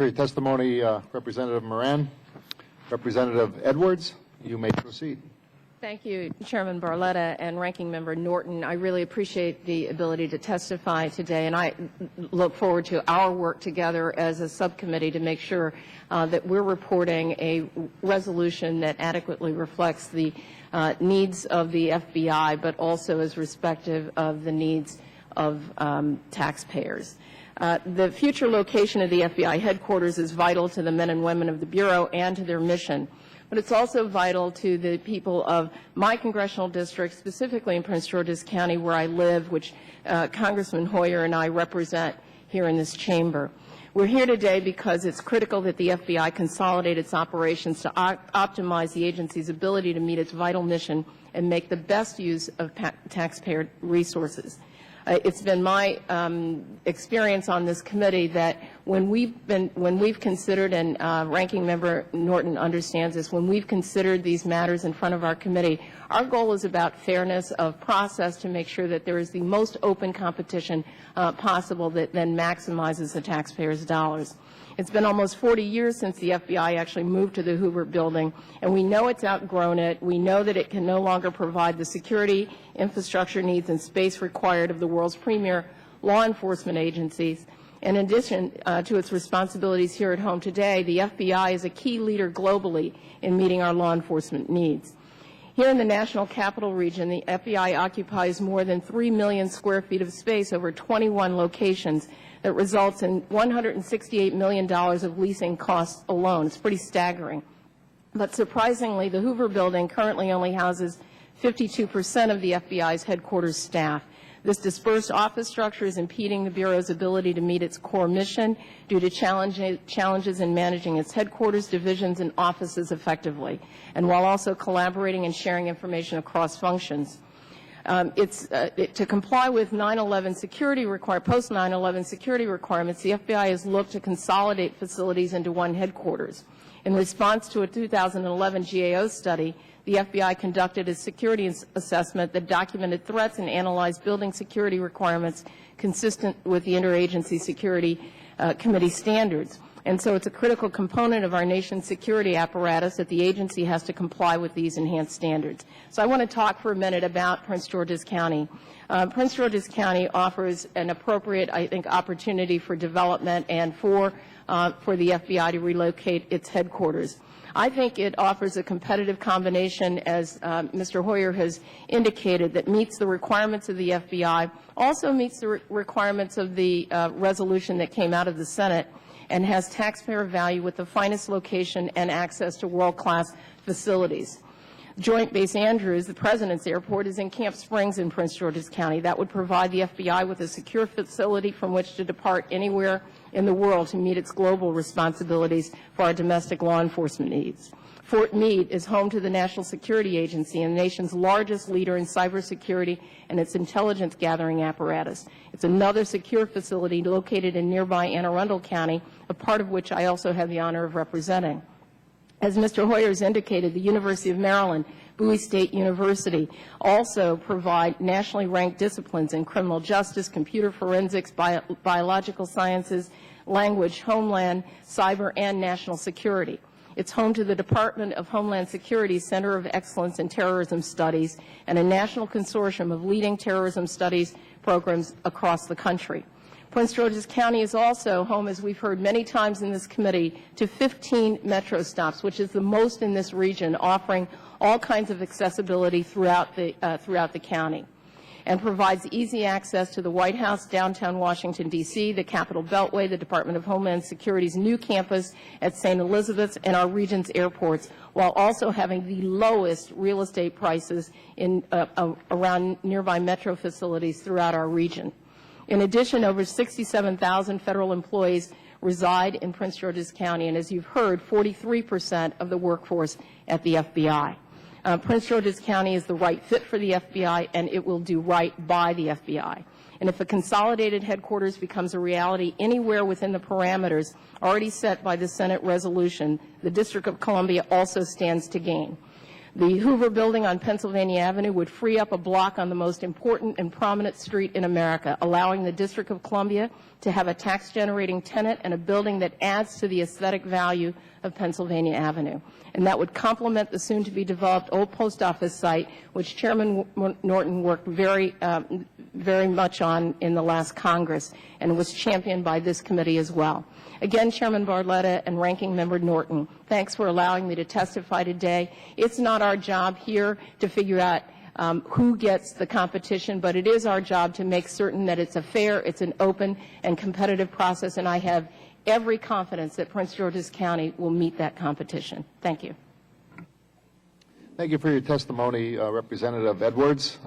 for your testimony, Representative Moran. Representative Edwards, you may proceed. Thank you, Chairman Barletta and Ranking Member Norton. I really appreciate the ability to testify today, and I look forward to our work together as a subcommittee to make sure that we're reporting a resolution that adequately reflects the needs of the FBI, but also is respective of the needs of taxpayers. The future location of the FBI headquarters is vital to the men and women of the Bureau and to their mission. But it's also vital to the people of my congressional district, specifically in Prince George's County where I live, which Congressman Hoyer and I represent here in this chamber. We're here today because it's critical that the FBI consolidate its operations to optimize the agency's ability to meet its vital mission and make the best use of taxpayer resources. It's been my experience on this committee that when we've considered, and Ranking Member Norton understands this, when we've considered these matters in front of our committee, our goal is about fairness of process to make sure that there is the most open competition possible that then maximizes the taxpayers' dollars. It's been almost 40 years since the FBI actually moved to the Hoover building, and we know it's outgrown it. We know that it can no longer provide the security, infrastructure needs, and space required of the world's premier law enforcement agencies. In addition to its responsibilities here at home today, the FBI is a key leader globally in meeting our law enforcement needs. Here in the National Capital Region, the FBI occupies more than 3 million square feet of space over 21 locations that results in $168 million of leasing costs alone. It's pretty staggering. But surprisingly, the Hoover building currently only houses 52% of the FBI's headquarters staff. This dispersed office structure is impeding the Bureau's ability to meet its core mission due to challenges in managing its headquarters, divisions, and offices effectively, and while also collaborating and sharing information across functions. To comply with 9/11 security post 9/11 security requirements, the FBI has looked to consolidate facilities into one headquarters. In response to a 2011 GAO study, the FBI conducted a security assessment that documented threats and analyzed building security requirements consistent with the Interagency Security Committee standards. And so it's a critical component of our nation's security apparatus that the agency has to comply with these enhanced standards. So I want to talk for a minute about Prince George's County. Prince George's County offers an appropriate, I think, opportunity for development and for the FBI to relocate its headquarters. I think it offers a competitive combination, as Mr. Hoyer has indicated, that meets the requirements of the FBI, also meets the requirements of the resolution that came out of the Senate, and has taxpayer value with the finest location and access to world-class facilities. Joint Base Andrews, the President's Airport, is in Camp Springs in Prince George's County. That would provide the FBI with a secure facility from which to depart anywhere in the world to meet its global responsibilities for our domestic law enforcement needs. Fort Meade is home to the National Security Agency and the nation's largest leader in cybersecurity and its intelligence gathering apparatus. It's another secure facility located in nearby Anne Arundel County, a part of which I also have the honor of representing. As Mr. Hoyer has indicated, the University of Maryland, Bowie State University also provide nationally ranked disciplines in criminal justice, computer forensics, biological sciences, language, homeland, cyber, and national security. It's home to the Department of Homeland Security's Center of Excellence in Terrorism Studies and a national consortium of leading terrorism studies programs across the country. Prince George's County is also home, as we've heard many times in this committee, to 15 metro stops, which is the most in this region, offering all kinds of accessibility throughout the county, and provides easy access to the White House, downtown Washington, D.C., the Capitol Beltway, the Department of Homeland Security's new campus at St. Elizabeth's, and our region's airports, while also having the lowest real estate prices in around nearby metro facilities throughout our region. In addition, over 67,000 federal employees reside in Prince George's County, and as you've heard, 43% of the workforce at the FBI. Prince George's County is the right fit for the FBI, and it will do right by the FBI. And if a consolidated headquarters becomes a reality anywhere within the parameters already set by the Senate resolution, the District of Columbia also stands to gain. The Hoover Building on Pennsylvania Avenue would free up a block on the most important and prominent street in America, allowing the District of Columbia to have a tax-generating tenant and a building that adds to the aesthetic value of Pennsylvania Avenue. And that would complement the soon-to-be-developed old post office site, which Chairman Norton worked very much on in the last Congress and was championed by this committee as well. Again, Chairman Barletta and Ranking Member Norton, thanks for allowing me to testify today. It's not our job here to figure out who gets the competition, but it is our job to make certain that it's a fair, it's an open and competitive process, and I have every confidence that Prince George's County will meet that competition. Thank you. Thank you for your testimony, Representative Edwards.